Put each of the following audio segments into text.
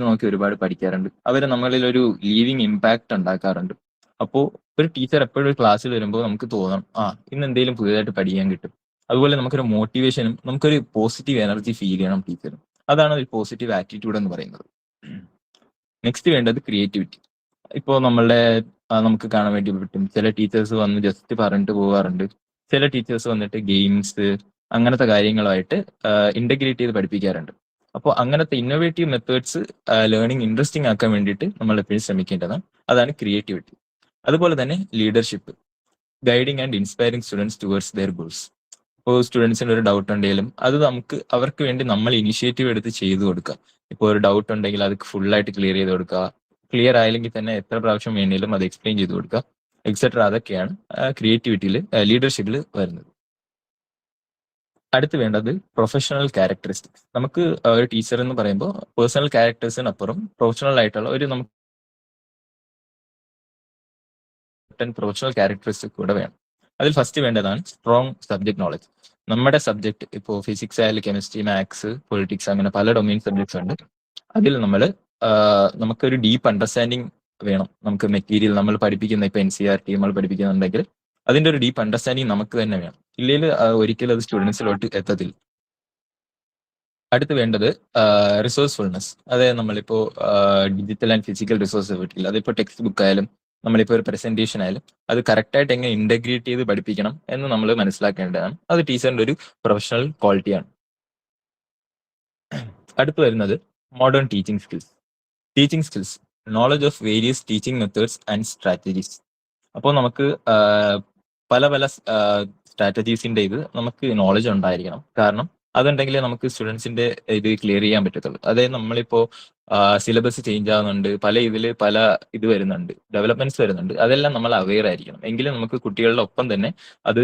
നോക്കി ഒരുപാട് പഠിക്കാറുണ്ട്. അവർ നമ്മളിൽ ഒരു ലീവിങ് ഇമ്പാക്ട് ഉണ്ടാക്കാറുണ്ട്. അപ്പോൾ ഒരു ടീച്ചർ എപ്പോഴും ക്ലാസ്സിൽ വരുമ്പോൾ നമുക്ക് തോന്നണം, ഇന്ന് എന്തെങ്കിലും പുതിയതായിട്ട് പഠിക്കാൻ കിട്ടും. അതുപോലെ നമുക്കൊരു മോട്ടിവേഷനും നമുക്കൊരു പോസിറ്റീവ് എനർജി ഫീൽ ചെയ്യണം ടീച്ചറും. അതാണ് ഒരു പോസിറ്റീവ് ആറ്റിറ്റ്യൂഡ് എന്ന് പറയുന്നത്. നെക്സ്റ്റ് വേണ്ടത് ക്രിയേറ്റിവിറ്റി. ഇപ്പോൾ നമുക്ക് കാണാൻ വേണ്ടി പറ്റും, ചില ടീച്ചേഴ്സ് വന്ന് ജസ്റ്റ് പറഞ്ഞിട്ട് പോകാറുണ്ട്. ചില ടീച്ചേഴ്സ് വന്നിട്ട് ഗെയിംസ് അങ്ങനത്തെ കാര്യങ്ങളുമായിട്ട് ഇന്റഗ്രേറ്റ് ചെയ്ത് പഠിപ്പിക്കാറുണ്ട്. അപ്പോൾ അങ്ങനത്തെ ഇന്നോവേറ്റീവ് മെത്തേഡ്സ് ലേണിംഗ് ഇൻട്രസ്റ്റിംഗ് ആക്കാൻ വേണ്ടിയിട്ട് നമ്മൾ എപ്പോഴും ശ്രമിക്കേണ്ടതാണ്. അതാണ് ക്രിയേറ്റിവിറ്റി. അതുപോലെ തന്നെ leadership, guiding and inspiring students towards their goals. ഇപ്പോൾ സ്റ്റുഡൻസിന് ഒരു ഡൗട്ട് ഉണ്ടെങ്കിലും അത് അവർക്ക് വേണ്ടി നമ്മൾ ഇനിഷ്യേറ്റീവ് എടുത്ത് ചെയ്തു കൊടുക്കുക. ഇപ്പോൾ ഒരു ഡൗട്ട് ഉണ്ടെങ്കിൽ അത് ഫുള്ളായിട്ട് ക്ലിയർ ചെയ്ത് കൊടുക്കുക. ക്ലിയർ ആയില്ലെങ്കിൽ തന്നെ എത്ര പ്രാവശ്യം വേണമെങ്കിലും അത് എക്സ്പ്ലെയിൻ ചെയ്ത് കൊടുക്കുക, എക്സെട്ര. അതൊക്കെയാണ് ക്രിയേറ്റിവിറ്റിയിൽ ലീഡർഷിപ്പിൽ വരുന്നത്. അടുത്ത് വേണ്ടത് പ്രൊഫഷണൽ ക്യാരക്ടറിസ്റ്റിക്സ്. നമുക്ക് ഒരു ടീച്ചർ എന്ന് പറയുമ്പോൾ പേഴ്സണൽ ക്യാരക്ടേഴ്സിനപ്പുറം പ്രൊഫഷണൽ ആയിട്ടുള്ള ഒരു നമുക്ക് പ്രൊഫഷണൽ ക്യാരക്ടറിസ്റ്റിക് കൂടെ വേണം. അതിൽ ഫസ്റ്റ് വേണ്ടതാണ് സ്ട്രോങ് സബ്ജക്ട് നോളജ്. നമ്മുടെ സബ്ജക്ട് ഇപ്പോൾ ഫിസിക്സ് ആയാലും കെമിസ്ട്രി, മാത്സ്, പൊളിറ്റിക്സ്, അങ്ങനെ പല ഡൊമെയിൻ സബ്ജക്ട്സ് ഉണ്ട്. അതിൽ നമുക്കൊരു ഡീപ്പ് അണ്ടർസ്റ്റാൻഡിങ് വേണം. നമുക്ക് മെറ്റീരിയൽ നമ്മൾ പഠിപ്പിക്കുന്ന ഇപ്പൊ NCERT നമ്മൾ പഠിപ്പിക്കുന്നുണ്ടെങ്കിൽ അതിന്റെ ഒരു ഡീപ്പ് അണ്ടർസ്റ്റാൻഡിങ് നമുക്ക് തന്നെ വേണം. ഇല്ലെങ്കിൽ ഒരിക്കലും അത് സ്റ്റുഡൻസിലോട്ട് എത്തത്തില്ല. അടുത്ത് വേണ്ടത് റിസോഴ്സ്ഫുൾനെസ്. അതായത് നമ്മളിപ്പോ ഡിജിറ്റൽ ആൻഡ് ഫിസിക്കൽ റിസോഴ്സ് പറ്റില്ല. അതിപ്പോ ടെക്സ്റ്റ് ബുക്ക് ആയാലും നമ്മളിപ്പോൾ ഒരു പ്രസന്റേഷൻ ആയാലും അത് കറക്റ്റായിട്ട് എങ്ങനെ ഇന്റഗ്രേറ്റ് ചെയ്ത് പഠിപ്പിക്കണം എന്ന് നമ്മൾ മനസ്സിലാക്കേണ്ടതാണ്. അത് ടീച്ചറിന്റെ ഒരു പ്രൊഫഷണൽ ക്വാളിറ്റിയാണ്. അടുത്ത് വരുന്നത് modern teaching skills, knowledge of various teaching methods and strategies. അപ്പോൾ നമുക്ക് പല സ്ട്രാറ്റജീസിന്റെ നമുക്ക് നോളജ് ഉണ്ടായിരിക്കണം. കാരണം അതുണ്ടെങ്കിൽ നമുക്ക് സ്റ്റുഡൻസിന്റെ ഇത് ക്ലിയർ ചെയ്യാൻ പറ്റത്തുള്ളൂ. അതായത് നമ്മളിപ്പോ സിലബസ് ചേഞ്ച് ആവുന്നുണ്ട്, പല ഇത് വരുന്നുണ്ട്, ഡെവലപ്മെന്റ്സ് വരുന്നുണ്ട്. അതെല്ലാം നമ്മൾ അവെയർ ആയിരിക്കണം. എങ്കിലും നമുക്ക് കുട്ടികളുടെ ഒപ്പം തന്നെ അത്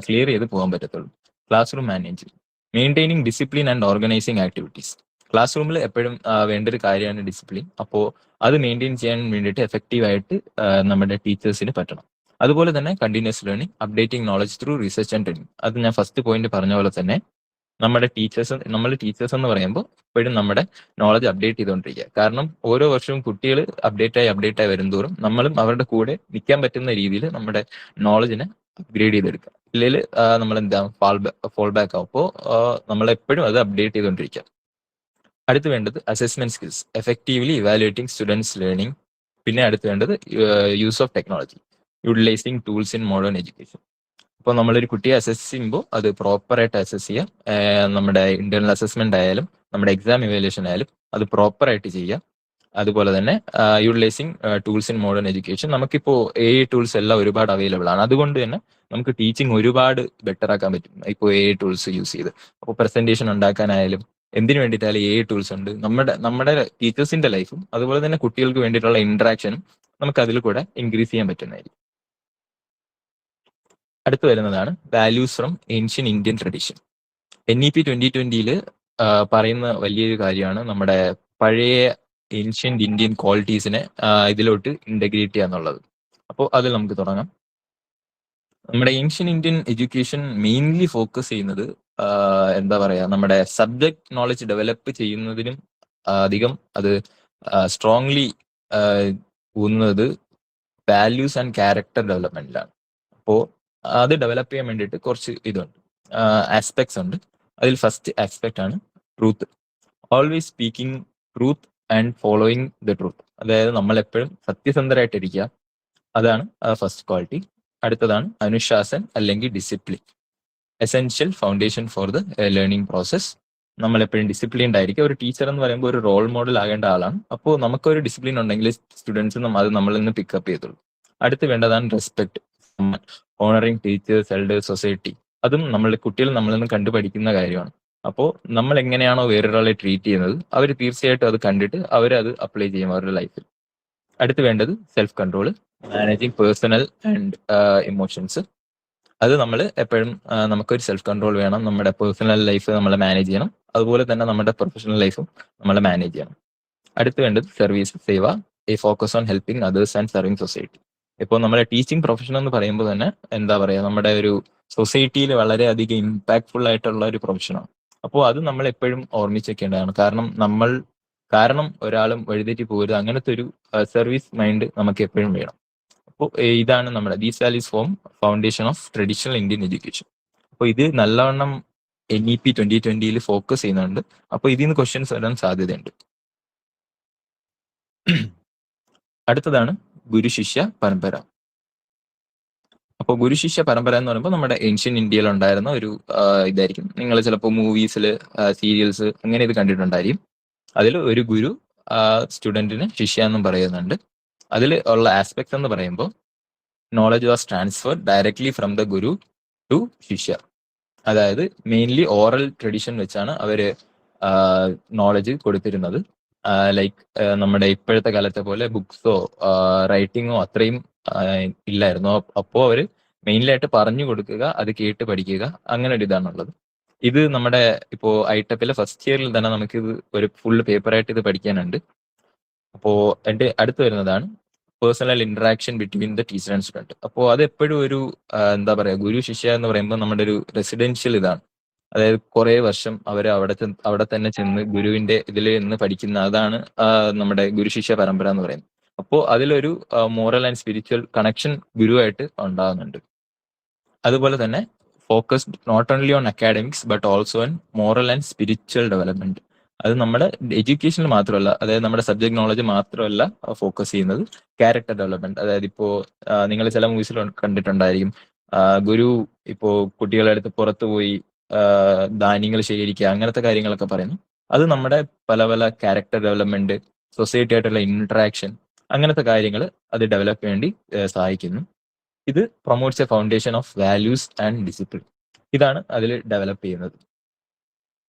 ക്ലിയർ ചെയ്ത് പോകാൻ പറ്റത്തുള്ളൂ. Class room management, maintaining discipline and organising activities. Class റൂമിൽ എപ്പോഴും വേണ്ട ഒരു കാര്യമാണ് ഡിസിപ്ലിൻ. അപ്പോൾ അത് മെയിൻറ്റെയിൻ ചെയ്യാൻ വേണ്ടിയിട്ട് എഫക്റ്റീവായിട്ട് നമ്മുടെ ടീച്ചേഴ്സിന് പറ്റണം. അതുപോലെ തന്നെ continuous learning, updating knowledge through research and training. അത് ഞാൻ ഫസ്റ്റ് പോയിന്റ് പറഞ്ഞ പോലെ തന്നെ നമ്മൾ ടീച്ചേഴ്സ് എന്ന് പറയുമ്പോൾ എപ്പോഴും നമ്മുടെ നോളജ് അപ്ഡേറ്റ് ചെയ്തുകൊണ്ടിരിക്കുക. കാരണം ഓരോ വർഷവും കുട്ടികൾ അപ്ഡേറ്റ് ആയി വരുന്തോറും നമ്മളും അവരുടെ കൂടെ നിൽക്കാൻ പറ്റുന്ന രീതിയിൽ നമ്മുടെ നോളജിനെ അപ്ഗ്രേഡ് ചെയ്തെടുക്കുക. ഇല്ലെങ്കിൽ നമ്മൾ ഫോൾ ബാക്ക് ആവും. അപ്പോൾ നമ്മളെപ്പോഴും അത് അപ്ഡേറ്റ് ചെയ്തുകൊണ്ടിരിക്കുക. അടുത്ത് വേണ്ടത് assessment skills, effectively evaluating students learning. പിന്നെ അടുത്ത് വേണ്ടത് use of technology, utilising tools in modern education. അപ്പോൾ നമ്മളൊരു കുട്ടിയെ അസസ് ചെയ്യുമ്പോൾ അത് പ്രോപ്പറായിട്ട് അസസ് ചെയ്യുക. നമ്മുടെ ഇന്റേണൽ അസസ്മെന്റ് ആയാലും നമ്മുടെ എക്സാം ഇവാലുവേഷൻ ആയാലും അത് പ്രോപ്പറായിട്ട് ചെയ്യുക. അതുപോലെ തന്നെ utilising tools in modern education. നമുക്കിപ്പോൾ AI ടൂൾസ് എല്ലാം ഒരുപാട് അവൈലബിൾ ആണ്. അതുകൊണ്ട് തന്നെ നമുക്ക് ടീച്ചിങ് ഒരുപാട് ബെറ്റർ ആക്കാൻ പറ്റും ഇപ്പോൾ AI ടൂൾസ് യൂസ് ചെയ്ത്. അപ്പോൾ പ്രസന്റേഷൻ ഉണ്ടാക്കാനായാലും എന്തിനു വേണ്ടിയിട്ടായാലും AI ടൂൾസ് ഉണ്ട്. നമ്മുടെ ടീച്ചേഴ്സിന്റെ ലൈഫും അതുപോലെ തന്നെ കുട്ടികൾക്ക് വേണ്ടിയിട്ടുള്ള ഇന്ററാക്ഷനും നമുക്ക് അതിൽ കൂടെ ഇൻക്രീസ് ചെയ്യാൻ പറ്റുന്നതായിരിക്കും. അടുത്ത് വരുന്നതാണ് values from ancient Indian tradition. NEP 2020 പറയുന്ന വലിയൊരു കാര്യമാണ് നമ്മുടെ പഴയ ഏൻഷ്യന്റ് ഇന്ത്യൻ ക്വാളിറ്റീസിനെ ഇതിലോട്ട് ഇന്റഗ്രേറ്റ് ചെയ്യുക എന്നുള്ളത്. അപ്പോൾ അതിൽ നമുക്ക് തുടങ്ങാം. നമ്മുടെ ancient Indian education mainly focus ചെയ്യുന്നത് എന്താ പറയാ, നമ്മുടെ സബ്ജക്ട് നോളജ് ഡെവലപ്പ് ചെയ്യുന്നതിനും അധികം അത് സ്ട്രോങ്ലി ഊന്നുന്നത് വാല്യൂസ് ആൻഡ് ക്യാരക്ടർ ഡെവലപ്മെന്റിലാണ്. അപ്പോൾ അത് ഡെവലപ്പ് ചെയ്യാൻ വേണ്ടിയിട്ട് കുറച്ച് ഇതുണ്ട്, ആസ്പെക്ട്സ് ഉണ്ട്. അതിൽ ഫസ്റ്റ് ആസ്പെക്ട് ആണ് truth. Always speaking truth and following the truth. അതായത് നമ്മൾ എപ്പോഴും സത്യസന്ധരായിട്ടിരിക്കുക, അതാണ് ഫസ്റ്റ് ക്വാളിറ്റി. അടുത്തതാണ് അനുശാസൻ അല്ലെങ്കിൽ discipline, essential foundation for the learning process. നമ്മൾ എപ്പോഴും ഡിസിപ്ലിൻഡ് ആയിരിക്കും. ഒരു ടീച്ചർ എന്ന് പറയുമ്പോൾ ഒരു റോൾ മോഡൽ ആകേണ്ട ആളാണ്. അപ്പോൾ നമുക്കൊരു ഡിസിപ്ലിൻ ഉണ്ടെങ്കിൽ സ്റ്റുഡൻസ് അത് നമ്മളിൽ നിന്ന് പിക്കപ്പ് ചെയ്തുള്ളൂ. അടുത്ത് വേണ്ടതാണ് respect, honouring teachers, elders, society. അതും കുട്ടികൾ നമ്മളിൽ നിന്ന് കണ്ടു പഠിക്കുന്ന കാര്യമാണ്. അപ്പോൾ നമ്മൾ എങ്ങനെയാണോ വേറൊരാളെ ട്രീറ്റ് ചെയ്യുന്നത് അവർ തീർച്ചയായിട്ടും അത് കണ്ടിട്ട് അവരത് അപ്ലൈ ചെയ്യും അവരുടെ ലൈഫിൽ. അടുത്ത് വേണ്ടത് self control, managing personal and emotions. അത് നമ്മൾ എപ്പോഴും നമുക്കൊരു സെൽഫ് കൺട്രോൾ വേണം. നമ്മുടെ പേഴ്സണൽ ലൈഫ് നമ്മൾ മാനേജ് ചെയ്യണം, അതുപോലെ തന്നെ നമ്മുടെ പ്രൊഫഷണൽ ലൈഫും നമ്മൾ മാനേജ് ചെയ്യണം. അടുത്ത് വേണ്ടത് സർവീസ്, സേവ, a focus on helping others and serving society. ഇപ്പോൾ നമ്മുടെ ടീച്ചിങ് പ്രൊഫഷൻ എന്ന് പറയുമ്പോൾ തന്നെ എന്താ പറയുക, നമ്മുടെ ഒരു സൊസൈറ്റിയിൽ വളരെയധികം ഇമ്പാക്ട്ഫുൾ ആയിട്ടുള്ള ഒരു പ്രൊഫഷനാണ്. അപ്പോൾ അത് നമ്മൾ എപ്പോഴും ഓർമ്മിച്ച് വെക്കേണ്ടതാണ്. കാരണം നമ്മൾ കാരണം ഒരാളും വഴിതെറ്റി പോകരുത്, അങ്ങനത്തെ ഒരു സർവീസ് മൈൻഡ് നമുക്ക് എപ്പോഴും വേണം. അപ്പോൾ ഇതാണ് നമ്മുടെ these values form foundation of traditional Indian education. അപ്പോൾ ഇത് നല്ലവണ്ണം NEP 2020 ഫോക്കസ് ചെയ്യുന്നുണ്ട്. അപ്പോൾ ഇതിൽ നിന്ന് ക്വസ്റ്റ്യൻസ് വരാൻ സാധ്യതയുണ്ട്. അടുത്തതാണ് ഗുരു ശിഷ്യ പരമ്പര. അപ്പോൾ ഗുരു ശിഷ്യ പരമ്പര എന്ന് പറയുമ്പോൾ നമ്മുടെ ഏൻഷ്യൻ ഇന്ത്യയിൽ ഉണ്ടായിരുന്ന ഒരു ഇതായിരിക്കും. നിങ്ങൾ ചിലപ്പോൾ മൂവീസിൽ, സീരിയൽസ് അങ്ങനെ ഇത് കണ്ടിട്ടുണ്ടായിരിക്കും. അതിൽ ഒരു ഗുരു സ്റ്റുഡന്റിന് ശിഷ്യ എന്നും പറയുന്നുണ്ട്. അതിൽ ഉള്ള ആസ്പെക്ട്സ് എന്ന് പറയുമ്പോൾ knowledge was transfer directly from the guru to shishya. അതായത് മെയിൻലി ഓറൽ ട്രഡീഷൻ വെച്ചാണ് അവര് നോളജ് കൊടുത്തിരുന്നത്. ലൈക്ക് നമ്മുടെ ഇപ്പോഴത്തെ കാലത്തെ പോലെ ബുക്സോ റൈറ്റിങ്ങോ അത്രയും ഇല്ലായിരുന്നു. അപ്പോൾ അവര് മെയിൻലി ആയിട്ട് പറഞ്ഞു കൊടുക്കുക, അത് കേട്ട് പഠിക്കുക, അങ്ങനെ ഒരു ഇതാണുള്ളത്. ഇത് നമ്മുടെ ഇപ്പോ ഐടെപ്പിലെ ഫസ്റ്റ് ഇയറിൽ തന്നെ നമുക്കിത് ഒരു ഫുൾ പേപ്പറായിട്ട് ഇത് പഠിക്കാനുണ്ട്. അപ്പോൾ എൻ്റെ അടുത്ത് വരുന്നതാണ് personal interaction between the teacher and student. അപ്പോൾ അത് എപ്പോഴും ഒരു എന്താ പറയുക, ഗുരു ശിഷ്യ എന്ന് പറയുമ്പോൾ നമ്മുടെ ഒരു റെസിഡൻഷ്യൽ ഇതാണ്. അതായത് കുറെ വർഷം അവർ അവിടെ തന്നെ ചെന്ന് ഗുരുവിന്റെ ഇതിൽ നിന്ന് പഠിക്കുന്ന, അതാണ് നമ്മുടെ ഗുരു ശിഷ്യ പരമ്പര എന്ന് പറയുന്നത്. അപ്പോൾ അതിലൊരു മോറൽ ആൻഡ് സ്പിരിച്വൽ കണക്ഷൻ ഗുരുവായിട്ട് ഉണ്ടാകുന്നുണ്ട്. അതുപോലെ തന്നെ focused not only on academics but also on moral and spiritual development. അത് നമ്മുടെ എഡ്യൂക്കേഷനിൽ മാത്രമല്ല, അതായത് നമ്മുടെ സബ്ജക്ട് നോളജ് മാത്രമല്ല ഫോക്കസ് ചെയ്യുന്നത്, ക്യാരക്ടർ ഡെവലപ്മെന്റ്. അതായത് ഇപ്പോ നിങ്ങൾ ചില മൂവീസിൽ കണ്ടിട്ടുണ്ടായിരിക്കും, ഗുരു ഇപ്പോ കുട്ടികളുടെ അടുത്ത് പുറത്തു പോയി ധാന്യങ്ങൾ ശേഖരിക്കുക, അങ്ങനത്തെ കാര്യങ്ങളൊക്കെ പറയുന്നു. അത് നമ്മുടെ പല പല ക്യാരക്ടർ ഡെവലപ്മെന്റ്, സൊസൈറ്റി ആയിട്ടുള്ള ഇന്ററാക്ഷൻ, അങ്ങനത്തെ കാര്യങ്ങൾ അത് ഡെവലപ്പ് വേണ്ടി സഹായിക്കുന്നു. ഇത് promotes A foundation of values and discipline. ഇതാണ് അതിൽ ഡെവലപ്പ് ചെയ്യുന്നത്.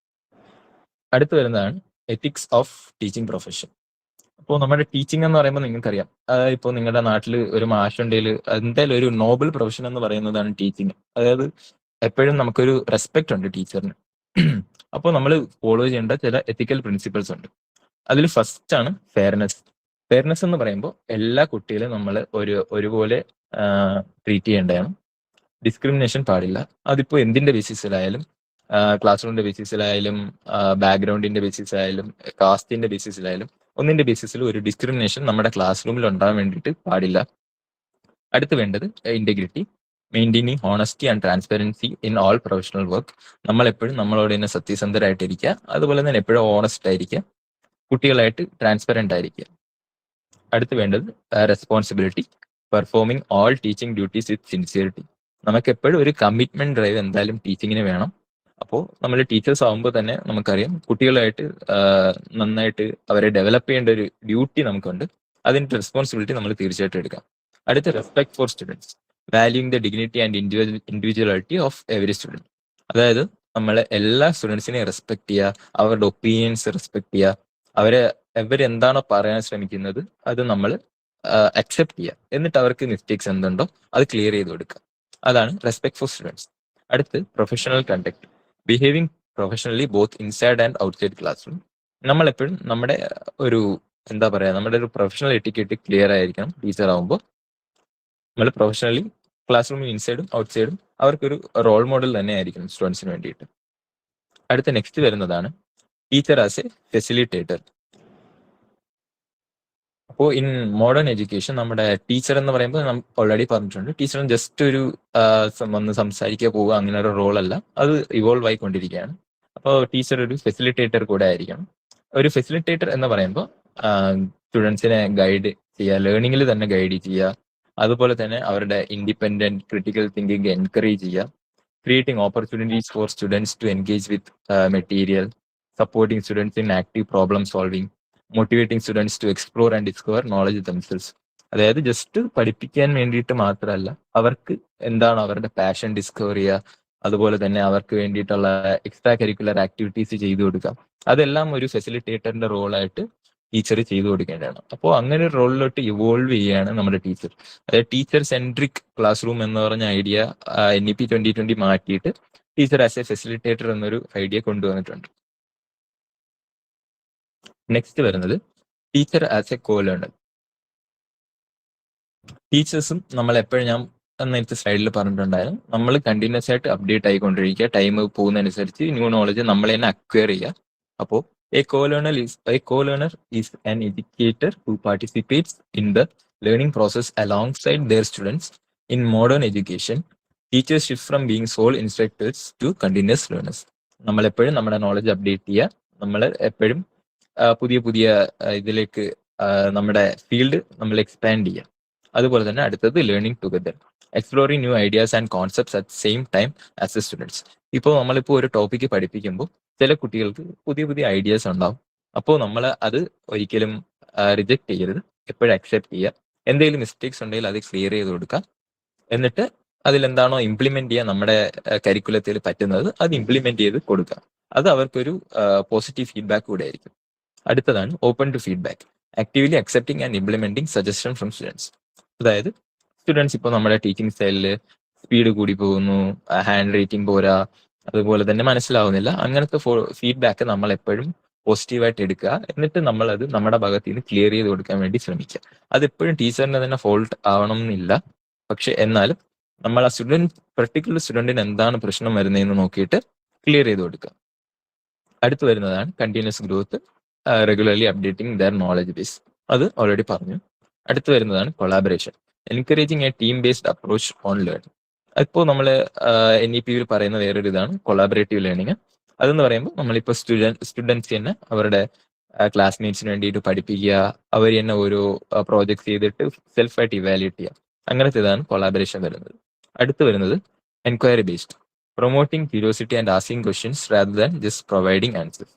അടുത്ത് വരുന്നതാണ് എത്തിക്സ് ഓഫ് ടീച്ചിങ് പ്രൊഫഷൻ. അപ്പോൾ നമ്മുടെ ടീച്ചിങ് എന്ന് പറയുമ്പോൾ നിങ്ങൾക്കറിയാം, ഇപ്പോൾ നിങ്ങളുടെ നാട്ടിൽ ഒരു മാഷുണ്ടെങ്കിൽ എന്തായാലും ഒരു നോബൽ പ്രൊഫഷൻ എന്ന് പറയുന്നതാണ് ടീച്ചിങ്. അതായത് എപ്പോഴും നമുക്കൊരു റെസ്പെക്ട് ഉണ്ട് ടീച്ചറിന്. അപ്പോൾ നമ്മൾ ഫോളോ ചെയ്യേണ്ട ചില എത്തിക്കൽ പ്രിൻസിപ്പിൾസ് ഉണ്ട്. അതിൽ ഫസ്റ്റ് ആണ് ഫെയർനെസ്. ഫെയർനെസ് എന്ന് പറയുമ്പോൾ എല്ലാ കുട്ടികളെയും നമ്മൾ ഒരുപോലെ ട്രീറ്റ് ചെയ്യേണ്ടതാണ്. ഡിസ്ക്രിമിനേഷൻ പാടില്ല. അതിപ്പോൾ എന്തിന്റെ ബേസിസിലായാലും, ക്ലാസ് റൂമിന്റെ ബേസിസിലായാലും, ബാക്ക്ഗ്രൗണ്ടിന്റെ ബേസിസിലായാലും, കാസ്റ്റിന്റെ ബേസിസിലായാലും, ഒന്നിന്റെ ബേസിസിൽ ഒരു ഡിസ്ക്രിമിനേഷൻ നമ്മുടെ ക്ലാസ് റൂമിൽ ഉണ്ടാകാൻ വേണ്ടിയിട്ട് പാടില്ല. അടുത്ത് വേണ്ടത് integrity, maintaining honesty and transparency in all professional work. നമ്മൾ എപ്പോഴും നമ്മളോട് തന്നെ സത്യസന്ധരായിട്ടിരിക്കുക, അതുപോലെ തന്നെ എപ്പോഴും ഓണസ്റ്റ് ആയിരിക്കുക, കുട്ടികളായിട്ട് ട്രാൻസ്പെറന്റ് ആയിരിക്കുക. അടുത്ത് വേണ്ടത് responsibility, performing all teaching duties with sincerity. നമുക്ക് എപ്പോഴും ഒരു കമ്മിറ്റ്മെന്റ് ഡ്രൈവ് എന്തായാലും ടീച്ചിങ്ങിന് വേണം. അപ്പോൾ നമ്മൾ ടീച്ചേഴ്സ് ആകുമ്പോൾ തന്നെ നമുക്കറിയാം, കുട്ടികളായിട്ട് നന്നായിട്ട് അവരെ ഡെവലപ്പ് ചെയ്യേണ്ട ഒരു ഡ്യൂട്ടി നമുക്കുണ്ട്. അതിന്റെ റെസ്പോൺസിബിലിറ്റി നമ്മൾ തീർച്ചയായിട്ടും എടുക്കാം. അടുത്ത respect for students, valuing the dignity and individuality of every student. അതായത് നമ്മൾ എല്ലാ സ്റ്റുഡൻസിനെയും റെസ്പെക്ട് ചെയ്യുക, അവരുടെ ഒപ്പീനിയൻസ് റെസ്പെക്ട് ചെയ്യുക, അവരെന്താണോ പറയാൻ ശ്രമിക്കുന്നത് അത് നമ്മൾ അക്സെപ്റ്റ് ചെയ്യുക, എന്നിട്ട് അവർക്ക് മിസ്റ്റേക്സ് എന്തുണ്ടോ അത് ക്ലിയർ ചെയ്ത് കൊടുക്കുക. അതാണ് റെസ്പെക്ട് ഫോർ സ്റ്റുഡൻസ്. അടുത്ത് professional conduct, behaving professionally both inside and outside class room. നമ്മൾ എപ്പോഴും നമ്മുടെ ഒരു എന്താ പറയുക, നമ്മുടെ ഒരു പ്രൊഫഷണൽ എറ്റിക്യൂട്ട് ക്ലിയർ ആയിരിക്കണം. ടീച്ചർ ആകുമ്പോൾ നമ്മൾ പ്രൊഫഷണലി ക്ലാസ് റൂമിൽ ഇൻസൈഡും ഔട്ട്സൈഡും അവർക്കൊരു റോൾ മോഡൽ തന്നെ ആയിരിക്കണം സ്റ്റുഡൻസിന് വേണ്ടിയിട്ട്. അടുത്ത നെക്സ്റ്റ് വരുന്നതാണ് ടീച്ചർ ആസ് എ ഫെസിലിറ്റേറ്റർ. അപ്പോൾ ഇൻ മോഡേൺ എഡ്യൂക്കേഷൻ നമ്മുടെ ടീച്ചർ എന്ന് പറയുമ്പോൾ ഓൾറെഡി പറഞ്ഞിട്ടുണ്ട്, ടീച്ചർ ജസ്റ്റ് ഒരു വന്ന് സംസാരിക്കുക പോവുക അങ്ങനെ ഒരു റോൾ അല്ല, അത് ഇവോൾവ് ആയിക്കൊണ്ടിരിക്കുകയാണ്. അപ്പോൾ ടീച്ചർ ഒരു ഫെസിലിറ്റേറ്റർ കൂടെ ആയിരിക്കണം. ഒരു ഫെസിലിറ്റേറ്റർ എന്ന് പറയുമ്പോൾ സ്റ്റുഡൻസിനെ ഗൈഡ് ചെയ്യുക, ലേണിങ്ങിൽ തന്നെ ഗൈഡ് ചെയ്യുക, അതുപോലെ തന്നെ അവരുടെ ഇൻഡിപെൻഡന്റ് ക്രിട്ടിക്കൽ തിങ്കിങ് എൻകറേജ് ചെയ്യുക, creating opportunities for students to engage with material, supporting students in active problem solving, motivating students to explore and discover knowledge themselves. അതായത് ജസ്റ്റ് പഠിപ്പിക്കാൻ വേണ്ടിയിട്ട് മാത്രമല്ല, അവർക്ക് എന്താണോ അവരുടെ പാഷൻ ഡിസ്കവർ ചെയ്യുക, അതുപോലെ തന്നെ അവർക്ക് വേണ്ടിയിട്ടുള്ള എക്സ്ട്രാ കരിക്കുലർ ആക്ടിവിറ്റീസ് ചെയ്തു കൊടുക്കുക. അതെല്ലാം ഒരു ഫെസിലിറ്റേറ്ററിന്റെ റോളായിട്ട് ടീച്ചർ ചെയ്തു കൊടുക്കേണ്ടതാണ്. അപ്പോൾ അങ്ങനെ ഒരു റോളിലോട്ട് ഇവോൾവ് ചെയ്യുകയാണ് നമ്മുടെ ടീച്ചർ. അതായത് ടീച്ചർ സെൻട്രിക് ക്ലാസ് റൂം എന്ന് പറഞ്ഞ ഐഡിയ NEP 2020 മാറ്റിയിട്ട് ടീച്ചർ ആസ് എ ഫെസിലിറ്റേറ്റർ എന്നൊരു ഐഡിയ കൊണ്ടുവന്നിട്ടുണ്ട്. നെക്സ്റ്റ് വരുന്നത് teacher as A co learner. ടീച്ചേഴ്സും നമ്മൾ എപ്പോഴും, ഞാൻ നേരത്തെ സ്ലൈഡിൽ പറഞ്ഞിട്ടുണ്ടായിരുന്നു, നമ്മൾ കണ്ടിന്യൂസ് ആയിട്ട് അപ്ഡേറ്റ് ആയിക്കൊണ്ടിരിക്കുക, ടൈം പോകുന്നതനുസരിച്ച് ന്യൂ നോളജ് നമ്മൾ തന്നെ അക്വയർ ചെയ്യുക. അപ്പോൾ A co-learner is an educator who participates in the learning process alongside their students. In modern education, teachers shift from being sole instructors to continuous learners. നമ്മൾ എപ്പോഴും നമ്മുടെ knowledge update ചെയ്യുക, നമ്മൾ എപ്പോഴും പുതിയ പുതിയ ഇതിലേക്ക് നമ്മുടെ ഫീൽഡ് നമ്മൾ എക്സ്പാൻഡ് ചെയ്യുക. അതുപോലെ തന്നെ അടുത്തത് learning together, exploring new ideas and concepts at same time as A students. ഇപ്പോൾ നമ്മളിപ്പോൾ ഒരു ടോപ്പിക്ക് പഠിപ്പിക്കുമ്പോൾ ചില കുട്ടികൾക്ക് പുതിയ പുതിയ ഐഡിയാസ് ഉണ്ടാവും. അപ്പോൾ നമ്മൾ അത് ഒരിക്കലും റിജക്ട് ചെയ്യരുത്, എപ്പോഴും അക്സെപ്റ്റ് ചെയ്യുക. എന്തെങ്കിലും മിസ്റ്റേക്സ് ഉണ്ടെങ്കിൽ അത് ക്ലിയർ ചെയ്ത് കൊടുക്കുക. എന്നിട്ട് അതിലെന്താണോ ഇംപ്ലിമെന്റ് ചെയ്യാൻ നമ്മുടെ കരിക്കുലത്തിൽ പറ്റുന്നത് അത് ഇംപ്ലിമെന്റ് ചെയ്ത് കൊടുക്കുക. അത് അവർക്കൊരു പോസിറ്റീവ് ഫീഡ്ബാക്ക് കൂടെ ആയിരിക്കും. അടുത്തതാണ് open to feedback, actively accepting and implementing suggestion from students. അതായത് സ്റ്റുഡൻസ് ഇപ്പോൾ നമ്മുടെ ടീച്ചിങ് സ്റ്റൈലിൽ സ്പീഡ് കൂടി പോകുന്നു, ഹാൻഡ് റൈറ്റിംഗ് പോരാ, അതുപോലെ തന്നെ മനസ്സിലാവുന്നില്ല, അങ്ങനത്തെ ഫീഡ്ബാക്ക് നമ്മൾ എപ്പോഴും പോസിറ്റീവായിട്ട് എടുക്കുക. എന്നിട്ട് നമ്മൾ അത് നമ്മുടെ ഭാഗത്ത് നിന്ന് ക്ലിയർ ചെയ്ത് കൊടുക്കാൻ വേണ്ടി ശ്രമിക്കുക. അതെപ്പോഴും ടീച്ചറിന്റെ തന്നെ ഫോൾട്ട് ആവണം എന്നില്ല, പക്ഷെ എന്നാലും നമ്മൾ ആ പെർട്ടിക്കുലർ സ്റ്റുഡന്റിന് എന്താണ് പ്രശ്നം വരുന്നതെന്ന് നോക്കിയിട്ട് ക്ലിയർ ചെയ്ത് കൊടുക്കുക. അടുത്ത് വരുന്നതാണ് continuous growth, regularly updating there knowledge base. അത് ഓൾറെഡി പറഞ്ഞു. അടുത്ത് വരുന്നതാണ് collaboration, encouraging A team based approach on learning. ഇപ്പോൾ നമ്മൾ NEP-യിൽ പറയുന്ന വേറൊരു ഇതാണ് കൊളാബറേറ്റീവ് ലേണിംഗ്. അതെന്ന് പറയുമ്പോൾ നമ്മളിപ്പോൾ സ്റ്റുഡൻസ് തന്നെ അവരുടെ ക്ലാസ്മേറ്റ്സിന് വേണ്ടിയിട്ട് പഠിപ്പിക്കുക, അവർ തന്നെ ഓരോ പ്രോജക്ട്സ് ചെയ്തിട്ട് സെൽഫായിട്ട് ഇവാലുവേറ്റ് ചെയ്യുക. അങ്ങനത്തെ ഇതാണ് കൊളാബറേഷൻ വരുന്നത്. അടുത്ത് വരുന്നത് enquiry based, promoting curiosity and asking questions rather than just providing answers.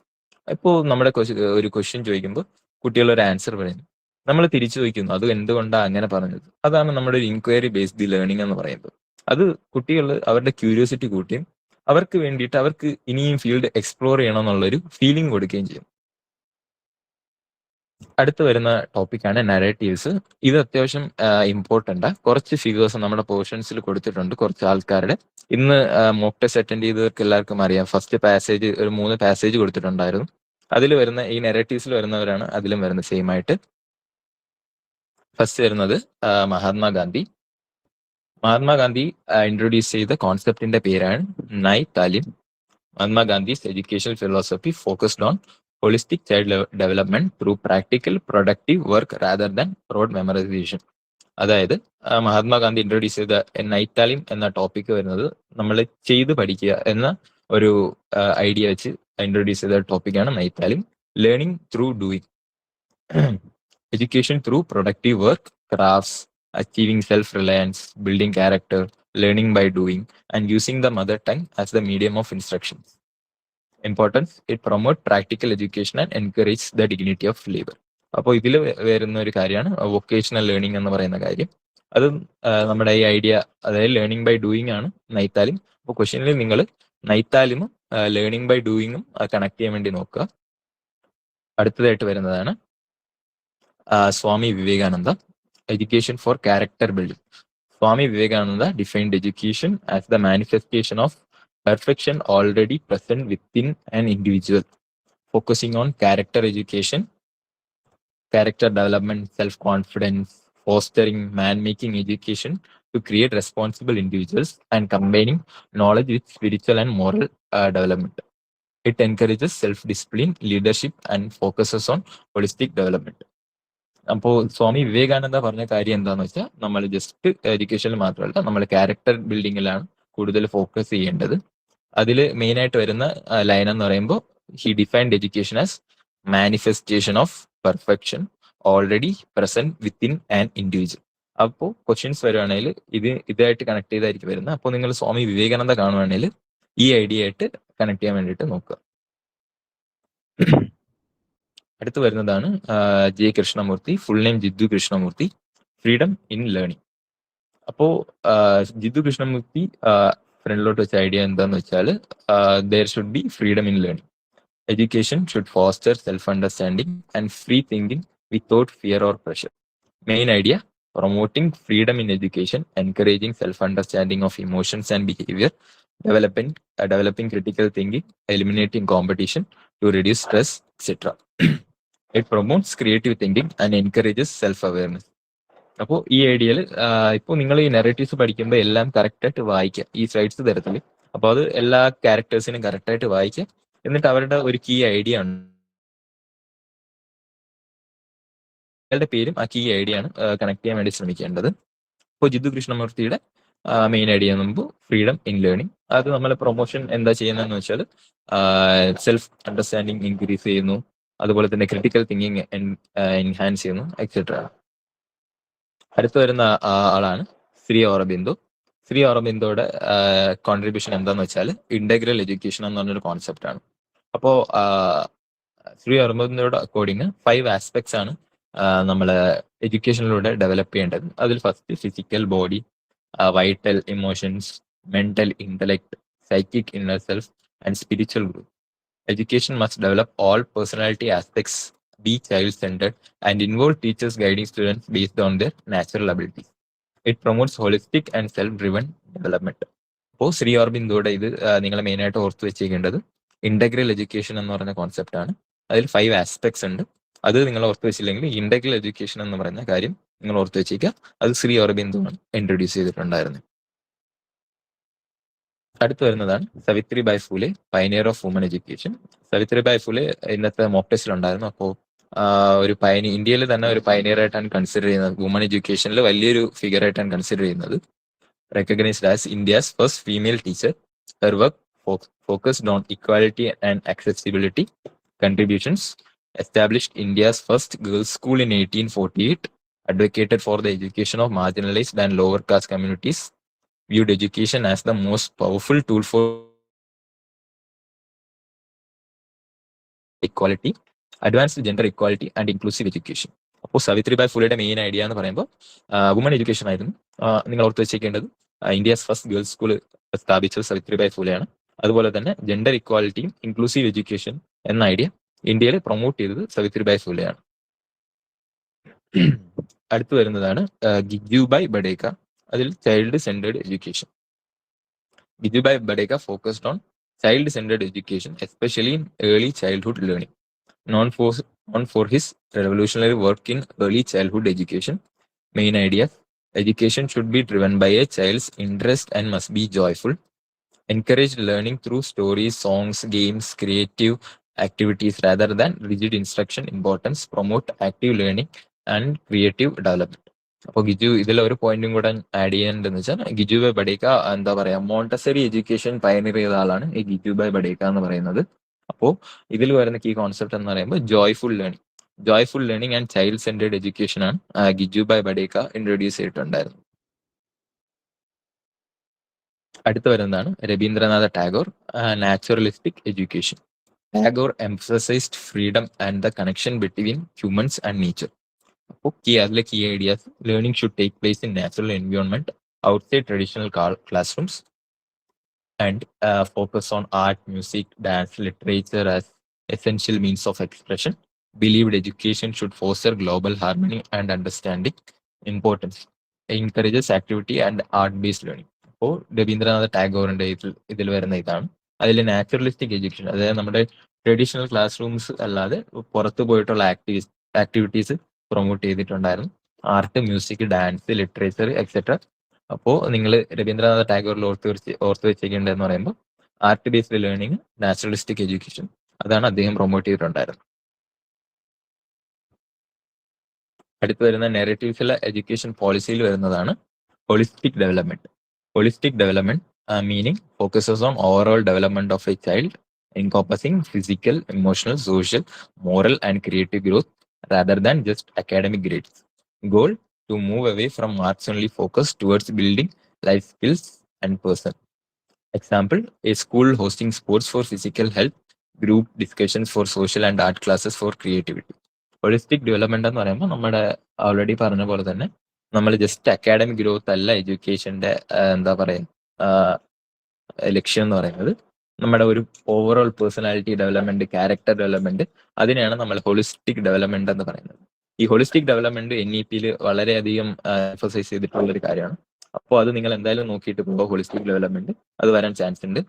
ഇപ്പോൾ നമ്മുടെ ഒരു ക്വസ്റ്റ്യൻ ചോദിക്കുമ്പോൾ കുട്ടികൾ ഒരു ആൻസർ പറയുന്നു, നമ്മൾ തിരിച്ചു ചോദിക്കുന്നു അത് എന്തുകൊണ്ടാണ് അങ്ങനെ പറഞ്ഞത്. അതാണ് നമ്മുടെ ഒരു ഇൻക്വയറി ബേസ്ഡ് ലേണിംഗ് എന്ന് പറയുന്നത്. അത് കുട്ടികൾ അവരുടെ ക്യൂരിയോസിറ്റി കൂട്ടുകയും അവർക്ക് വേണ്ടിയിട്ട് അവർക്ക് ഇനിയും ഫീൽഡ് എക്സ്പ്ലോർ ചെയ്യണം എന്നുള്ളൊരു ഫീലിംഗ് കൊടുക്കുകയും ചെയ്യും. അടുത്ത് വരുന്ന ടോപ്പിക്കാണ് നരേറ്റീവ്സ്. ഇത് അത്യാവശ്യം ഇമ്പോർട്ടൻ്റ്. കുറച്ച് ഫിഗേഴ്സ് നമ്മുടെ പോർഷൻസിൽ കൊടുത്തിട്ടുണ്ട് കുറച്ച് ആൾക്കാരുടെ. ഇന്ന് മോക്ക് ടെസ്റ്റ് അറ്റൻഡ് ചെയ്തവർക്ക് എല്ലാവർക്കും അറിയാം, ഫസ്റ്റ് പാസേജ് ഒരു 3 പാസേജ് കൊടുത്തിട്ടുണ്ടായിരുന്നു. അതിൽ വരുന്ന ഈ നരേറ്റീവ്സിൽ വരുന്നവരാണ് അതിലും വരുന്നത് സെയിം ആയിട്ട്. ഫസ്റ്റ് വരുന്നത് മഹാത്മാഗാന്ധി ഇൻട്രൊഡ്യൂസ് ചെയ്ത കോൺസെപ്റ്റിന്റെ പേരാണ് Nai Talim. Mahatma Gandhi's education philosophy focused on holistic child development through practical productive work rather than rote memorization. അതായത് മഹാത്മാഗാന്ധി ഇൻട്രൊഡ്യൂസ് ചെയ്ത നൈത്താലിം എന്ന ടോപ്പിക് വരുന്നത് നമ്മൾ ചെയ്ത് പഠിക്കുക എന്ന ഒരു ഐഡിയ വെച്ച് ഇൻട്രൊഡ്യൂസ് ചെയ്ത ടോപ്പിക്കാണ് Nai Talim. Learning through doing, education through productive work, crafts, achieving self reliance, building character, learning by doing and using the mother tongue as the medium of instructions. Importance, it promote practical education and encourage the dignity of labour. അപ്പോൾ ഇതിൽ വരുന്ന ഒരു കാര്യമാണ് vocational learning എന്ന് പറയുന്ന കാര്യം. അത് നമ്മുടെ ഈ ഐഡിയ, അതായത് ലേണിംഗ് ബൈ ഡൂയിങ് ആണ് നൈത്താലിം. അപ്പോൾ ക്വസ്റ്റ്യനിൽ നിങ്ങൾ നൈത്താലിമും ലേണിംഗ് ബൈ ഡൂയിങ്ങും കണക്ട് ചെയ്യാൻ വേണ്ടി നോക്കുക. അടുത്തതായിട്ട് വരുന്നതാണ് Swami Vivekananda, education for character building. Swami Vivekananda defined education as the manifestation of perfection already present within an individual, focusing on character education, character development, self-confidence, fostering man-making education to create responsible individuals, and combining knowledge with spiritual and moral development. It encourages self-discipline, leadership, and focuses on holistic development. അപ്പോൾ സ്വാമി വിവേകാനന്ദ പറഞ്ഞ കാര്യം എന്താണെന്ന് വെച്ചാൽ നമ്മൾ just എഡ്യൂക്കേഷനിൽ മാത്രമല്ല നമ്മൾ character ബിൽഡിങ്ങിലാണ് കൂടുതൽ focus ചെയ്യേണ്ടത്. അതിൽ മെയിൻ ആയിട്ട് വരുന്ന ലൈൻ എന്ന് പറയുമ്പോൾ he defined education as manifestation of perfection already present within an individual. അപ്പോൾ ക്വസ്റ്റ്യൻസ് വരുവാണെങ്കിൽ ഇതായിട്ട് കണക്ട് ചെയ്തായിരിക്കും വരുന്നത്. അപ്പോൾ നിങ്ങൾ സ്വാമി വിവേകാനന്ദ കാണുവാണെങ്കിൽ ഈ ഐഡിയ ആയിട്ട് കണക്ട് ചെയ്യാൻ വേണ്ടിയിട്ട് നോക്കുക. അടുത്ത് വരുന്നതാണ് J Krishnamurti, full name Jiddu Krishnamurti, freedom in learning. അപ്പോൾ ജിദ്ദു കൃഷ്ണമൂർത്തി ഫ്രണ്ടിലോട്ട് വെച്ച ഐഡിയ എന്താന്ന് വെച്ചാൽ there should be freedom in learning. Education should foster self-understanding and free thinking without fear or pressure. Main idea, promoting freedom in education, encouraging self-understanding of emotions and behavior, developing critical thinking, eliminating competition to reduce stress, etc. It promotes creative thinking and encourages self-awareness. അപ്പോൾ ഈ ഐഡിയയിൽ ഇപ്പോൾ നിങ്ങൾ ഈ narratives പഠിക്കുമ്പോൾ എല്ലാം കറക്റ്റായിട്ട് വായിക്കുക, ഈ സ്ലൈഡ്സ് തരത്തിൽ. അപ്പോൾ അത് എല്ലാ ക്യാരക്ടേഴ്സിനും കറക്റ്റായിട്ട് വായിക്കുക. എന്നിട്ട് അവരുടെ ഒരു കീ ഐഡിയ ഉണ്ട് അയാളുടെ പേരും ആ കീ ഐഡിയാണ് കണക്ട് ചെയ്യാൻ വേണ്ടി ശ്രമിക്കേണ്ടത്. ഇപ്പോൾ ജിത്തു കൃഷ്ണമൂർത്തിയുടെ മെയിൻ ഐഡിയ നമുക്ക് ഫ്രീഡം ഇൻ ലേണിംഗ്. അത് നമ്മൾ പ്രൊമോഷൻ എന്താ ചെയ്യുന്നതെന്ന് വെച്ചാൽ സെൽഫ് അണ്ടർസ്റ്റാൻഡിങ് ഇൻക്രീസ് ചെയ്യുന്നു, അതുപോലെ തന്നെ ക്രിട്ടിക്കൽ തിങ്കിങ് എൻഹാൻസ് ചെയ്യുന്നു, എക്സെട്ര. അടുത്ത് വരുന്ന ആളാണ് ശ്രീ അറബിന്ദു. ശ്രീ അറബിന്ദോയുടെ കോൺട്രിബ്യൂഷൻ എന്താന്ന് വെച്ചാൽ ഇന്റഗ്രൽ എഡ്യൂക്കേഷൻ എന്ന് പറഞ്ഞൊരു കോൺസെപ്റ്റ് ആണ്. അപ്പോ ശ്രീ അറബിന്ദോയുടെ അക്കോർഡിങ് 5 ആസ്പെക്ട്സ് ആണ് നമ്മൾ എഡ്യൂക്കേഷനിലൂടെ ഡെവലപ്പ് ചെയ്യേണ്ടത്. അതിൽ first physical body, vital emotions, mental intellect, psychic inner self, and spiritual growth. Education must develop all personality aspects, be child-centered, and involve teachers guiding students based on their natural abilities. It promotes holistic and self-driven development. അപ്പോൾ ശ്രീ അറബിന്ദോയുടെ ഇത് നിങ്ങൾ മെയിനായിട്ട് ഓർത്ത് വെച്ചേക്കേണ്ടത് integral education എന്ന് പറയുന്ന concept ആണ്. അതിൽ 5 aspects ഉണ്ട്. അത് നിങ്ങൾ ഓർത്ത് വെച്ചില്ലെങ്കിൽ ഇന്റഗ്രൽ എഡ്യൂക്കേഷൻ എന്ന് പറയുന്ന കാര്യം നിങ്ങൾ ഓർത്ത് വെച്ചേക്കുക. അത് ശ്രീ അറബിന്ദു ആണ് ഇൻട്രൊഡ്യൂസ് ചെയ്തിട്ടുണ്ടായിരുന്നത്. അടുത്ത് വരുന്നതാണ് Savitribai Phule, pioneer of woman education. Savitribai Phule ഇന്നത്തെ മോക്ക് ടെസ്റ്റിൽ ഉണ്ടായിരുന്നു. അപ്പോൾ ഒരു ഇന്ത്യയിൽ തന്നെ ഒരു പയനിയർ ആയിട്ടാണ് കൺസിഡർ ചെയ്യുന്നത്. വുമൺ എഡ്യൂക്കേഷനിൽ വലിയൊരു ഫിഗർ ആയിട്ടാണ് കൺസിഡർ ചെയ്യുന്നത്. Recognized as India's first female teacher, her work focused on equality and accessibility. Contributions: established India's first girls' school in 1848, advocated for the education of marginalized and lower caste communities, viewed education as the most powerful tool for equality, advanced gender equality and inclusive education. അപ്പോൾ സവിത്രിബായ് ഫുലെയുടെ main idea എന്ന് പറയുമ്പോൾ woman education ആയിരുന്നു. നിങ്ങൾ ഓർത്ത് വെച്ചേക്കേണ്ടത് India's first girls school സ്ഥാപിച്ചത് സവിത്രിബായ് ഫുലെയാണ്. അതുപോലെ തന്നെ ജെൻഡർ ഇക്വാലിറ്റിയും ഇൻക്ലൂസീവ് എഡ്യൂക്കേഷൻ എന്ന ഐഡിയ ഇന്ത്യയിൽ പ്രൊമോട്ട് ചെയ്തത് സവിത്രിബായ് ഫുലെയാണ്. അടുത്ത് വരുന്നതാണ് ഗിജുബായ് ബഡേക്ക. അതിൽ ചൈൽഡ് സെന്റേർഡ് എഡ്യൂക്കേഷൻ. ഗിജുബായ് Badheka focused on child centred education, especially in early childhood learning. Known for his revolutionary work in early childhood education. Main ideas: education should be driven by a child's interest and must be joyful. Encourage learning through stories, songs, games, creative activities rather than rigid instruction. Importance: promote active learning and creative development. അപ്പോൾ ഗിജു ഇതിൽ ഒരു പോയിന്റും കൂടെ add ചെയ്യേണ്ടതെന്ന് വെച്ചാൽ ഗിജുബായ് ബഡേക്ക എന്താ പറയാ Montessori education pioneer ചെയ്ത ആളാണ് ഈ ഗിജുബായ് ബഡേക്ക എന്ന് പറയുന്നത്. അപ്പോൾ ഇതിൽ വരുന്ന കീ കോൺസെപ്റ്റ് എന്ന് പറയുമ്പോൾ joyful learning and child centred education ആണ് ഗിജുബായ് ബഡേക്ക ഇൻട്രൊഡ്യൂസ് ചെയ്തിട്ടുണ്ടായിരുന്നു. അടുത്ത് വരുന്നതാണ് Rabindranath Tagore, naturalistic education. Tagore emphasized freedom and the connection between humans and nature. അപ്പോൾ അതിലെ key ideas: learning should take place in natural environment outside traditional classrooms, and focus on art, music, dance, literature as essential means of expression. Believed education should foster global harmony and understanding. Importance: encourages activity and art-based learning. അപ്പോൾ രവീന്ദ്രനാഥ ടാഗോറിന്റെ ഇതിൽ വരുന്ന ഇതാണ്. അതിൽ naturalistic education, അതായത് നമ്മുടെ traditional class rooms അല്ലാതെ പുറത്തു പോയിട്ടുള്ള ആക്ടിവിറ്റീസ് പ്രൊമോട്ട് ചെയ്തിട്ടുണ്ടായിരുന്നു. Art, music, dance, literature etcetera. അപ്പോൾ നിങ്ങൾ രവീന്ദ്രനാഥ ടാഗോറിൽ ഓർത്ത് വെച്ചേക്കേണ്ടതെന്ന് പറയുമ്പോൾ art based learning, naturalistic education, അതാണ് അദ്ദേഹം പ്രൊമോട്ട് ചെയ്തിട്ടുണ്ടായിരുന്നത്. അടുത്ത് വരുന്ന നെറേറ്റീവ്സിലെ എഡ്യൂക്കേഷൻ പോളിസിയിൽ വരുന്നതാണ് holistic development. Meaning: focuses on overall development of A child, encompassing physical, emotional, social, moral and creative growth rather than just academic grades. Goal: to move away from marks only focus towards building life skills and person. Example: a school hosting sports for physical health, group discussions for social and art classes for creativity. Holistic development എന്ന് പറയുമ്പോൾ നമ്മുടെ already പറഞ്ഞ പോലെ തന്നെ നമ്മൾ just academic growth അല്ല എഡ്യൂക്കേഷന്റെ എന്താ പറയാ ലക്ഷ്യം എന്ന് പറയുന്നത്. നമ്മുടെ ഒരു overall personality development, character development, അതിനെയാണ് നമ്മൾ ഹോളിസ്റ്റിക് ഡെവലപ്മെന്റ് എന്ന് പറയുന്നത്. ഈ ഹോളിസ്റ്റിക് ഡെവലപ്മെന്റ് NEP-ൽ വളരെയധികം എംഫസൈസ് ചെയ്തിട്ടുള്ള ഒരു കാര്യമാണ്. അപ്പോൾ അത് നിങ്ങൾ എന്തായാലും നോക്കിയിട്ട് പോകുമ്പോൾ ഹോളിസ്റ്റിക് ഡെവലപ്മെന്റ് അത് വരാൻ ചാൻസ് ഉണ്ട്.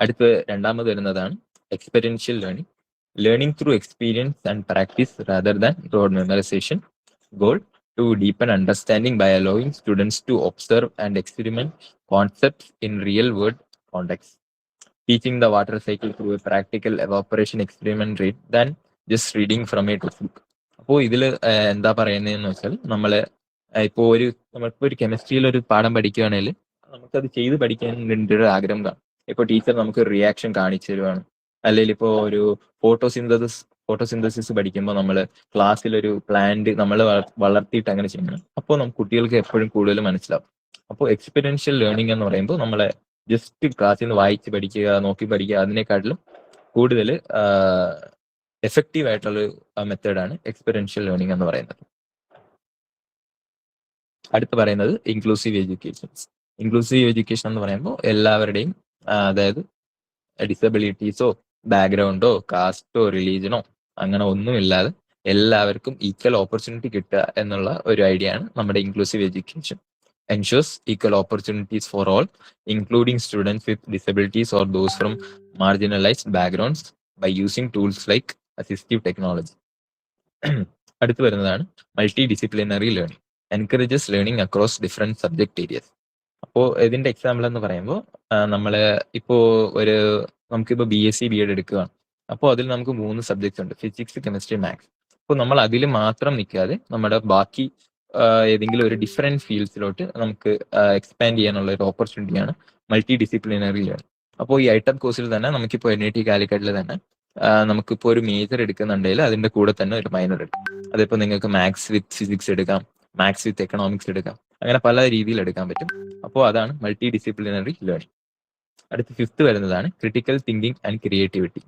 അടുത്ത് രണ്ടാമത് വരുന്നതാണ് experiential learning through experience and practice rather than rote memorization. Goal: to deepen understanding by allowing students to observe and experiment concepts in real world context. Teaching the water cycle through a practical evaporation experiment rather than just reading from a textbook. അപ്പോൾ ഇതില് എന്താ പറയുന്നതെന്ന് വെച്ചാൽ നമ്മളിപ്പോ ഒരു കെമിസ്ട്രിയിൽ ഒരു പാഠം പഠിക്കുകയാണെങ്കിൽ നമുക്കത് ചെയ്ത് പഠിക്കാൻ വേണ്ടി ഒരു ആഗ്രഹം കാണും. ഇപ്പൊ ടീച്ചർ നമുക്ക് റിയാക്ഷൻ കാണിച്ചു തരുവാണ്, അല്ലെങ്കിൽ ഇപ്പോ ഒരു ഫോട്ടോസിന്തസിസ് പഠിക്കുമ്പോൾ നമ്മൾ ക്ലാസ്സിൽ ഒരു പ്ലാന്റ് നമ്മൾ വളർത്തിയിട്ട് അങ്ങനെ ചെയ്യണം. അപ്പോൾ നമുക്ക് കുട്ടികൾക്ക് എപ്പോഴും കൂടുതൽ മനസ്സിലാവും. അപ്പോൾ എക്സ്പീരിയൻഷ്യൽ ലേണിംഗ് എന്ന് പറയുമ്പോൾ നമ്മളെ ജസ്റ്റ് ക്ലാസ്സിൽ നിന്ന് വായിച്ച് പഠിക്കുക, നോക്കി പഠിക്കുക, അതിനെക്കാട്ടിലും കൂടുതൽ എഫക്റ്റീവ് ആയിട്ടുള്ള മെത്തേഡാണ് എക്സ്പെരിയൻഷ്യൽ ലേണിംഗ് എന്ന് പറയുന്നത്. അടുത്ത് പറയുന്നത് ഇൻക്ലൂസീവ് എഡ്യൂക്കേഷൻ. ഇൻക്ലൂസീവ് എഡ്യൂക്കേഷൻ എന്ന് പറയുമ്പോൾ എല്ലാവരുടെയും അതായത് ഡിസബിലിറ്റീസോ ബാക്ക്ഗ്രൗണ്ടോ കാസ്റ്റോ റിലീജനോ അങ്ങനെ ഒന്നുമില്ലാതെ എല്ലാവർക്കും ഈക്വൽ ഓപ്പർച്യൂണിറ്റി കിട്ടുക എന്നുള്ള ഒരു ഐഡിയ ആണ് നമ്മുടെ inclusive education. ensures equal opportunities for all, including students with disabilities or those from marginalized backgrounds, by using tools like assistive technology. അടുത്ത് വരുന്നതാണ് multidisciplinary learning. Encourages learning across different subject areas. അപ്പോൾ ഇതിന്റെ example എന്ന് പറയുമ്പോൾ നമ്മള് ഇപ്പോ നമുക്കിപ്പോ BSc B.Ed എടുക്കുകയാണ്. അപ്പോൾ അതിൽ നമുക്ക് 3 സബ്ജക്ട്സ് ഉണ്ട്, ഫിസിക്സ്, കെമിസ്ട്രി, മാത്സ്. അപ്പോൾ നമ്മൾ അതിൽ മാത്രം നിൽക്കാതെ നമ്മുടെ ബാക്കി ഏതെങ്കിലും ഒരു ഡിഫറെന്റ് ഫീൽഡ്സിലോട്ട് നമുക്ക് എക്സ്പാൻഡ് ചെയ്യാനുള്ള ഒരു ഓപ്പർച്യൂണിറ്റിയാണ് മൾട്ടി ഡിസിപ്ലിനറി ലേണിംഗ്. അപ്പോൾ ഈ ITAP കോഴ്സിൽ തന്നെ നമുക്കിപ്പോൾ NIT കാലിക്കറ്റിൽ തന്നെ നമുക്കിപ്പോൾ ഒരു മേജർ എടുക്കുന്നുണ്ടെങ്കിൽ അതിന്റെ കൂടെ തന്നെ ഒരു മൈനർ എടുക്കും. അതിപ്പോൾ നിങ്ങൾക്ക് മാത്സ് വിത്ത് ഫിസിക്സ് എടുക്കാം, മാത്സ് വിത്ത് എക്കണോമിക്സ് എടുക്കാം, അങ്ങനെ പല രീതിയിൽ എടുക്കാൻ പറ്റും. അപ്പോൾ അതാണ് മൾട്ടി ഡിസിപ്ലിനറി ലേണിംഗ്. അടുത്ത 5th വരുന്നതാണ് critical thinking and creativity.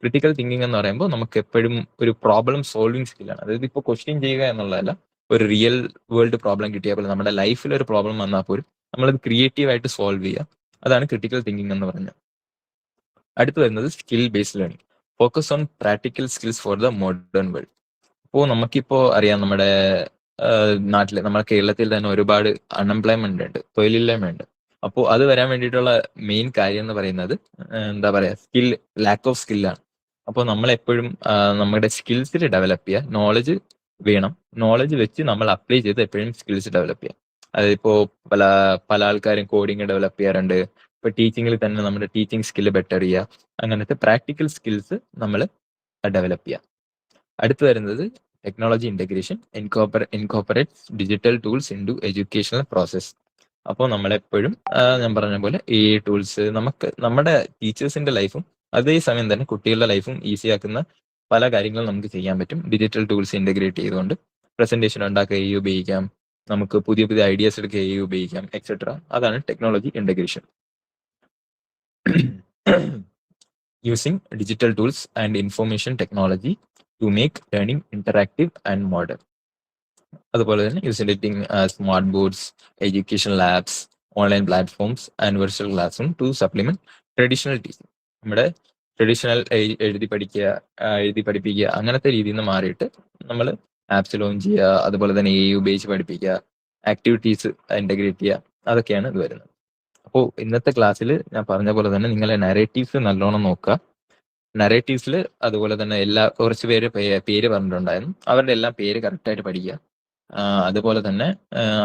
Critical thinking എന്ന് പറയുമ്പോൾ നമുക്ക് എപ്പോഴും ഒരു പ്രോബ്ലം സോൾവിങ് സ്കില്ലാണ്. അതായത് ഇപ്പോൾ ക്വസ്റ്റ്യൻ ചെയ്യുക എന്നുള്ളതല്ല, ഒരു റിയൽ വേൾഡ് പ്രോബ്ലം കിട്ടിയാൽ പോലെ നമ്മുടെ ലൈഫിൽ ഒരു പ്രോബ്ലം വന്നാൽ പോലും നമ്മളത് ക്രിയേറ്റീവ് ആയിട്ട് സോൾവ് ചെയ്യുക. അതാണ് ക്രിട്ടിക്കൽ തിങ്കിങ് എന്ന് പറഞ്ഞത്. അടുത്ത് വരുന്നത് skill based learning. Focus on practical skills for the modern world. അപ്പോൾ നമുക്കിപ്പോ അറിയാം, നമ്മുടെ നാട്ടില്, നമ്മുടെ കേരളത്തിൽ തന്നെ ഒരുപാട് അൺഎംപ്ലോയ്മെന്റ് ഉണ്ട്, തൊഴിലില്ലായ്മ ഉണ്ട്. അപ്പോൾ അത് വരാൻ വേണ്ടിയിട്ടുള്ള മെയിൻ കാര്യം എന്ന് പറയുന്നത് എന്താ പറയാ, ലാക്ക് ഓഫ് സ്കില്ലാണ്. അപ്പോൾ നമ്മൾ എപ്പോഴും നമ്മുടെ സ്കിൽസിൽ ഡെവലപ്പ് ചെയ്യുക. നോളജ് വേണം, നോളജ് വെച്ച് നമ്മൾ അപ്ലൈ ചെയ്ത് എപ്പോഴും സ്കിൽസ് ഡെവലപ്പ് ചെയ്യാം. അതിപ്പോ പല ആൾക്കാരും കോഡിങ് ഡെവലപ്പ് ചെയ്യാറുണ്ട്. ഇപ്പൊ ടീച്ചിങ്ങിൽ തന്നെ നമ്മുടെ ടീച്ചിങ് സ്കില്ല് ബെറ്റർ ചെയ്യുക, അങ്ങനത്തെ പ്രാക്ടിക്കൽ സ്കിൽസ് നമ്മൾ ഡെവലപ്പ് ചെയ്യുക. അടുത്ത് വരുന്നത് technology integration. Incorporates digital tools into educational process. അപ്പോൾ നമ്മളെപ്പോഴും ഞാൻ പറഞ്ഞ പോലെ ഈ ടൂൾസ് നമുക്ക് നമ്മുടെ ടീച്ചേഴ്സിന്റെ ലൈഫും അതേസമയം തന്നെ കുട്ടികളുടെ ലൈഫും ഈസി ആക്കുന്ന പല കാര്യങ്ങളും നമുക്ക് ചെയ്യാൻ പറ്റും ഡിജിറ്റൽ ടൂൾസ് ഇന്റഗ്രേറ്റ് ചെയ്തുകൊണ്ട്. പ്രസന്റേഷൻ ഉണ്ടാക്കുക AI ഉപയോഗിക്കാം, നമുക്ക് പുതിയ പുതിയ ഐഡിയാസ് എടുക്കുക AI ഉപയോഗിക്കാം, എക്സെട്ര. അതാണ് technology integration. Using digital tools and information technology to make learning interactive and modern. അതുപോലെ തന്നെ utilising smart boards, education labs, online platforms and virtual classroom to supplement traditional teaching. നമ്മുടെ traditional എഴുതി പഠിപ്പിക്കുക അങ്ങനത്തെ രീതിയിൽ നിന്ന് മാറിയിട്ട് നമ്മൾ ആപ്സ് ലോഞ്ച് ചെയ്യുക, അതുപോലെ തന്നെ AI ഉപയോഗിച്ച് പഠിപ്പിക്കുക, ആക്ടിവിറ്റീസ് ഇന്റഗ്രേറ്റ് ചെയ്യുക, അതൊക്കെയാണ് ഇത് വരുന്നത്. അപ്പോൾ ഇന്നത്തെ ക്ലാസ്സിൽ ഞാൻ പറഞ്ഞ പോലെ തന്നെ നിങ്ങളെ നരേറ്റീവ്സ് നല്ലോണം നോക്കുക. നരേറ്റീവ്സിൽ അതുപോലെ തന്നെ കുറച്ച് പേര് പറഞ്ഞിട്ടുണ്ടായിരുന്നു, അവരുടെ എല്ലാം പേര് കറക്റ്റായിട്ട് പഠിക്കുക. അതുപോലെ തന്നെ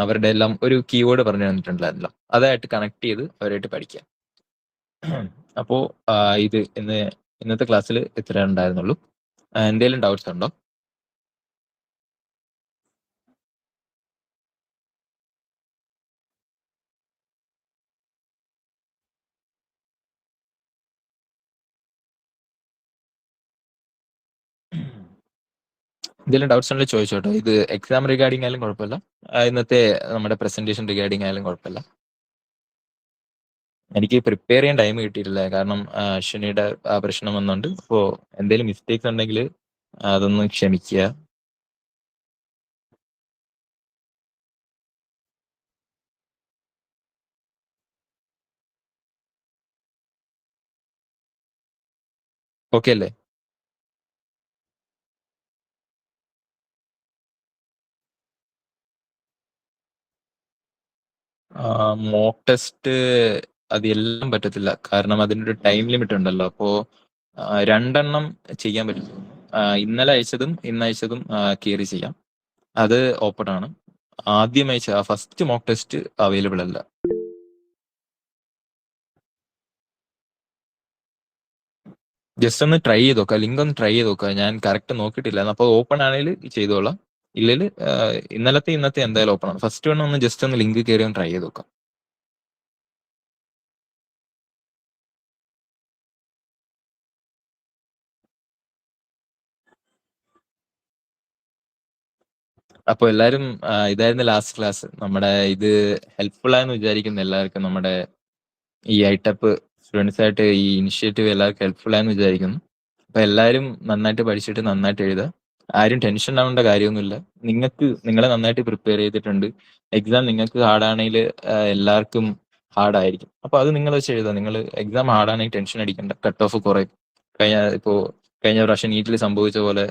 അവരുടെ എല്ലാം ഒരു കീവേഡ് പറഞ്ഞു തന്നിട്ടുണ്ടായിരുന്നല്ലോ, അതായിട്ട് കണക്ട് ചെയ്ത് അവരായിട്ട് പഠിക്കുക. അപ്പോ ഇന്നത്തെ ക്ലാസ്സിൽ ഇത്ര ഉണ്ടായിരുന്നുള്ളൂ. എന്തെങ്കിലും ഡൗട്ട്സ് ഉണ്ടോ? എന്തെങ്കിലും ഡൗട്ട്സ് ഉണ്ടെങ്കിൽ ചോദിച്ചോട്ടോ. ഇത് എക്സാം റിഗാർഡിംഗ് ആയാലും കുഴപ്പമില്ല, ഇന്നത്തെ നമ്മുടെ പ്രസന്റേഷൻ റിഗാർഡിംഗ് ആയാലും കുഴപ്പമില്ല. എനിക്ക് പ്രിപ്പയർ ചെയ്യാൻ ടൈം കിട്ടിയിട്ടില്ല, കാരണം അശ്വിനിയുടെ പ്രശ്നം വന്നുകൊണ്ട്. അപ്പോൾ എന്തെങ്കിലും മിസ്റ്റേക്സ് ഉണ്ടെങ്കിൽ അതൊന്ന് ക്ഷമിക്കുക. ഓക്കെ അല്ലേ? മോക്ക് ടെസ്റ്റ് അതെല്ലാം പറ്റത്തില്ല, കാരണം അതിനൊരു ടൈം ലിമിറ്റ് ഉണ്ടല്ലോ. അപ്പോൾ 2 എണ്ണം ചെയ്യാൻ പറ്റും. ഇന്നലെ അയച്ചതും ഇന്ന് അയച്ചതും കയറി ചെയ്യാം, അത് ഓപ്പൺ ആണ്. ആദ്യം അയച്ച ഫസ്റ്റ് മോക്ക് ടെസ്റ്റ് അവൈലബിൾ അല്ല. ജസ്റ്റ് ഒന്ന് ട്രൈ ചെയ്ത് നോക്കുക. ലിങ്ക് ഒന്ന് ട്രൈ ചെയ്ത് നോക്കുക. ഞാൻ കറക്റ്റ് നോക്കിയിട്ടില്ല. അപ്പോൾ ഓപ്പൺ ആണെങ്കിൽ ചെയ്തോളാം. ഇല്ലെങ്കിൽ ഇന്നത്തെ എന്തായാലും ഓപ്പൺ ആണ്. ഫസ്റ്റ് വൺ ഒന്ന് ജസ്റ്റ് ഒന്ന് ലിങ്ക് കയറി ഒന്ന് ട്രൈ ചെയ്ത് നോക്കാം. അപ്പോൾ എല്ലാവരും ഇതായിരുന്നു ലാസ്റ്റ് ക്ലാസ്. നമ്മുടെ ഇത് ഹെൽപ്ഫുൾ ആയെന്ന് വിചാരിക്കുന്നു എല്ലാവർക്കും. നമ്മുടെ ഈ ഐറ്റപ്പ് സ്റ്റുഡൻസ് ആയിട്ട് ഈ ഇനിഷ്യേറ്റീവ് എല്ലാവർക്കും ഹെൽപ്ഫുൾ ആയെന്ന് വിചാരിക്കുന്നു. അപ്പൊ എല്ലാവരും നന്നായിട്ട് പഠിച്ചിട്ട് നന്നായിട്ട് എഴുതുക. ആരും ടെൻഷൻ ആവേണ്ട കാര്യമൊന്നുമില്ല. നിങ്ങളെ നന്നായിട്ട് പ്രിപ്പയർ ചെയ്തിട്ടുണ്ട്. എക്സാം നിങ്ങൾക്ക് ഹാർഡാണെങ്കിൽ എല്ലാവർക്കും ഹാർഡായിരിക്കും. അപ്പൊ അത് നിങ്ങൾ വെച്ച് എഴുതുക. നിങ്ങൾ എക്സാം ഹാർഡാണെങ്കിൽ ടെൻഷൻ അടിക്കണ്ട. കട്ട് ഓഫ് കുറേ കഴിഞ്ഞ പ്രാവശ്യം നീറ്റിൽ സംഭവിച്ച പോലെ